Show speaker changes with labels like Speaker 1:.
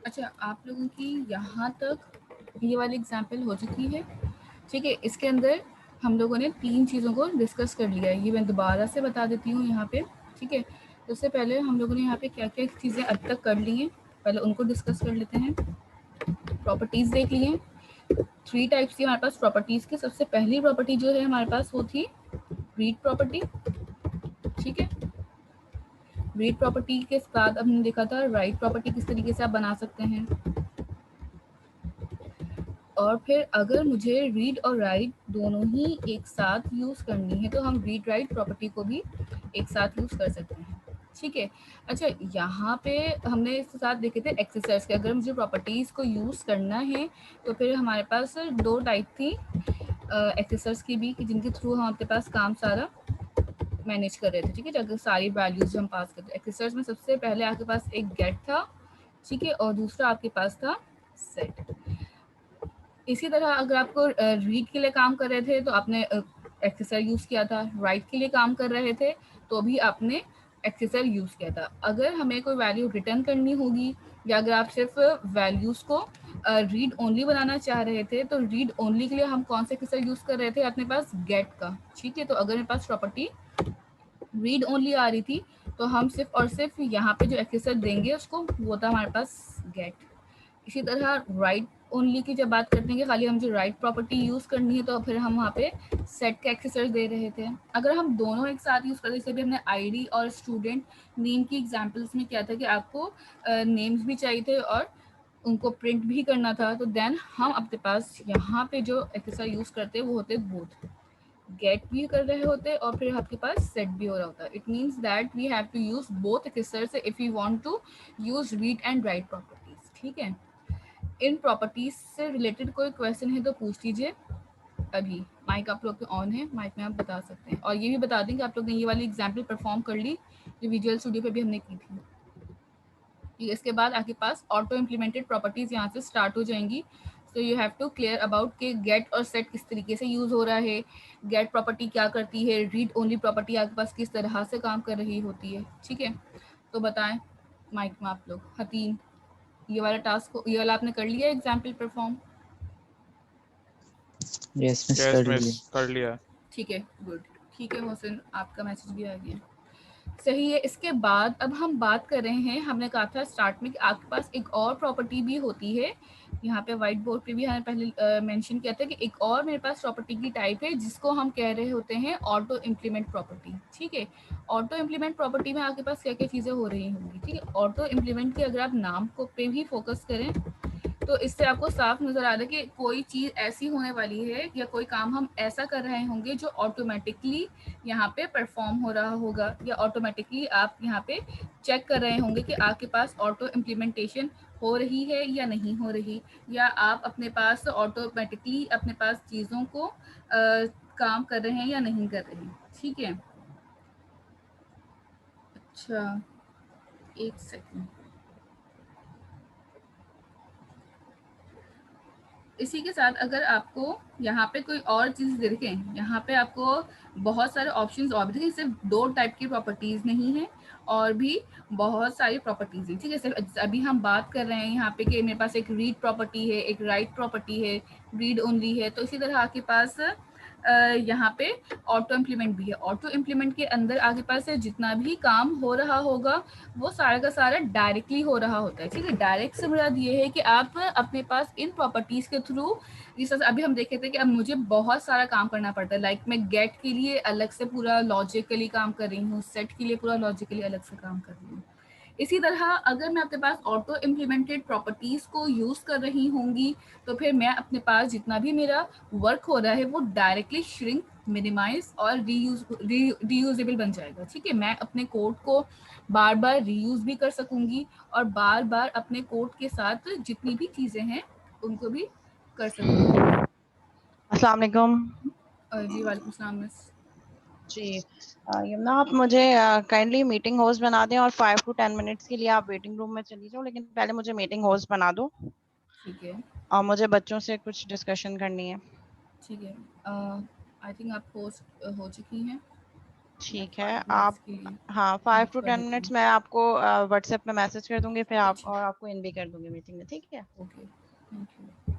Speaker 1: अच्छा, आप लोगों की यहाँ तक ये वाली एग्जाम्पल हो चुकी है, ठीक है। इसके अंदर हम लोगों ने 3 चीज़ों को डिस्कस कर लिया है, ये मैं दोबारा से बता देती हूँ यहाँ पे, ठीक है। तो उससे पहले हम लोगों ने यहाँ पे क्या-क्या चीज़ें अब तक कर ली हैं, पहले उनको डिस्कस कर लेते हैं। प्रॉपर्टीज़ देख लिए, 3 टाइप्स थी हमारे पास प्रॉपर्टीज़ की। सबसे पहली प्रॉपर्टी जो है हमारे पास वो थी रीड प्रॉपर्टी, ठीक है। रीड प्रॉपर्टी के बाद अब हमने देखा था राइट प्रॉपर्टी किस तरीके से आप बना सकते हैं। और फिर अगर मुझे रीड और राइट दोनों ही एक साथ यूज़ करनी है तो हम रीड राइट प्रॉपर्टी को भी एक साथ यूज़ कर सकते हैं, ठीक है। अच्छा, यहाँ पे हमने इसके साथ देखे थे एक्सेसर्स के, अगर मुझे प्रॉपर्टीज़ को यूज़ करना है तो फिर हमारे पास 2 टाइप थी एक्सेसर्स की भी, कि जिनके थ्रू हम अपने पास काम सारा मैनेज कर रहे थे, ठीक है। अगर सारी वैल्यूज हम पास करते, एक्सेसर्स में सबसे पहले आपके पास एक गेट था, ठीक है, और दूसरा आपके पास था सेट। इसी तरह अगर आपको रीड के लिए काम कर रहे थे तो आपने एक्सेसर यूज़ किया था, राइट के लिए काम कर रहे थे तो भी आपने एक्सेसर यूज़ किया था। अगर हमें कोई वैल्यू रिटर्न करनी होगी या अगर आप सिर्फ वैल्यूज़ को रीड ओनली बनाना चाह रहे थे तो रीड ओनली के लिए हम कौन सा एक्सेसर यूज़ कर रहे थे अपने पास गेट का, ठीक है। तो अगर मेरे पास प्रॉपर्टी रीड ओनली आ रही थी तो हम सिर्फ और सिर्फ यहाँ पे जो एक्सेसर देंगे उसको वो था हमारे पास गेट। इसी तरह राइट ओनली की जब बात करते हैं कि खाली हम जो राइट प्रॉपर्टी यूज़ करनी है तो फिर हम वहाँ पे सेट के एक्सेसर्स दे रहे थे। अगर हम दोनों एक साथ यूज़ करते, जैसे भी हमने आईडी और स्टूडेंट नेम की एग्जांपल्स में किया था कि आपको नेम्स भी चाहिए थे और उनको प्रिंट भी करना था, तो देन हम अपने पास यहाँ पे जो एक्सेसर यूज़ करते हैं वो होते बोथ, गेट भी कर रहे होते और फिर आपके पास सेट भी हो रहा होता है। It means that we have to use both accessors if you want to use read and write properties, ठीक है। इन प्रॉपर्टीज से रिलेटेड कोई क्वेश्चन है तो पूछ लीजिए। अभी माइक आप लोग के ऑन है, माइक में आप बता सकते हैं, और ये भी बता दें कि आप लोग ने ये वाली एग्जाम्पल परफॉर्म कर ली जो विजुअल स्टूडियो पे भी हमने की थी। इसके बाद आपके पास ऑटो इम्प्लीमेंटेड प्रॉपर्टीज यहाँ से स्टार्ट हो जाएंगी। So you have to clear about कि गेट और सेट किस तरीके से यूज़ हो रहा है, गेट प्रॉपर्टी क्या करती है, रीड ओनली प्रॉपर्टी आपके पास किस तरह से काम कर रही होती है, ठीक है। तो बताएं माइक में आप लोग। हतीम, ये वाला टास्क ये वाला आपने कर लिया example perform?
Speaker 2: Yes miss,
Speaker 3: yes
Speaker 2: कर
Speaker 3: मिस,
Speaker 2: लिए।
Speaker 3: कर लिया।
Speaker 1: ठीक है, गुड। ठीक है मोहसिन, आपका मैसेज भी आ गया, सही है। इसके बाद अब हम बात कर रहे हैं, हमने कहा था स्टार्ट में कि आपके पास एक और प्रॉपर्टी भी होती है, यहाँ पे व्हाइट बोर्ड पे भी हमने पहले मेंशन किया था कि एक और मेरे पास प्रॉपर्टी की टाइप है जिसको हम कह रहे होते हैं ऑटो इम्प्लीमेंट प्रॉपर्टी, ठीक है। ऑटो इम्प्लीमेंट प्रॉपर्टी में आपके पास क्या क्या चीज़ें हो रही होंगी, ठीक है। ऑटो इम्प्लीमेंट के अगर आप नाम को पे भी फोकस करें तो इससे आपको साफ नजर आ रहा है कि कोई चीज़ ऐसी होने वाली है या कोई काम हम ऐसा कर रहे होंगे जो ऑटोमेटिकली यहाँ पे परफॉर्म हो रहा होगा, या ऑटोमेटिकली आप यहाँ पे चेक कर रहे होंगे कि आपके पास ऑटो इम्प्लीमेंटेशन हो रही है या नहीं हो रही, या आप अपने पास ऑटोमेटिकली अपने पास चीज़ों को काम कर रहे हैं या नहीं कर रहे हैं, ठीक है। अच्छा, एक सेकंड। इसी के साथ अगर आपको यहाँ पे कोई और चीज़ देखें, यहाँ पे आपको बहुत सारे ऑप्शंस और भी देखें, सिर्फ 2 टाइप की प्रॉपर्टीज़ नहीं है और भी बहुत सारी प्रॉपर्टीज़ हैं, ठीक है। सिर्फ अभी हम बात कर रहे हैं यहाँ पे कि मेरे पास एक रीड प्रॉपर्टी है, एक राइट प्रॉपर्टी है, रीड ओनली है, तो इसी तरह आपके पास यहाँ पे ऑटो इम्प्लीमेंट भी है। ऑटो इम्प्लीमेंट के अंदर आपके पास जितना भी काम हो रहा होगा वो सारा का सारा डायरेक्टली हो रहा होता है, ठीक है। डायरेक्ट से मुराद ये है कि आप अपने पास इन प्रॉपर्टीज के थ्रू, जैसे अभी हम देखे थे कि अब मुझे बहुत सारा काम करना पड़ता है, लाइक मैं गेट के लिए अलग से पूरा लॉजिकली काम कर रही हूँ, सेट के लिए पूरा लॉजिकली अलग से काम कर रही हूँ। इसी तरह अगर मैं अपने पास ऑटो इम्प्लीमेंटेड प्रॉपर्टीज को यूज कर रही होंगी तो फिर मैं अपने पास जितना भी मेरा वर्क हो रहा है वो डायरेक्टली श्रिंक, मिनिमाइज और रीयूजेबल बन जाएगा, ठीक है। मैं अपने कोड को बार बार रीयूज भी कर सकूंगी और बार बार अपने कोड के साथ जितनी भी चीजें हैं उनको भी कर सकूंगी।
Speaker 4: अस्सलाम वालेकुम।
Speaker 1: जी वालेकुम सलाम मिस।
Speaker 4: जी यमुना, आप मुझे काइंडली मीटिंग होस्ट बना दें और 5 to 10 मिनट्स के लिए आप वेटिंग रूम में चली जाओ, लेकिन पहले मुझे मीटिंग होस्ट बना दो
Speaker 1: ठीक है,
Speaker 4: और मुझे बच्चों से कुछ डिस्कशन करनी है।
Speaker 1: ठीक है। आई थिंक आप होस्ट हो चुकी हैं।
Speaker 4: ठीक है,
Speaker 1: 5
Speaker 4: आप
Speaker 1: मिनट्स के लिए
Speaker 4: हाँ 5
Speaker 1: मीट
Speaker 4: टू
Speaker 1: कर
Speaker 4: 10
Speaker 1: लेते
Speaker 4: मिनट्स
Speaker 1: हैं।
Speaker 4: मैं आपको व्हाट्सएप पे मैसेज कर दूंगी, फिर आप
Speaker 1: अच्छा,
Speaker 4: और आपको इन भी कर दूंगी मीटिंग में, ठीक है?
Speaker 1: Okay, thank you.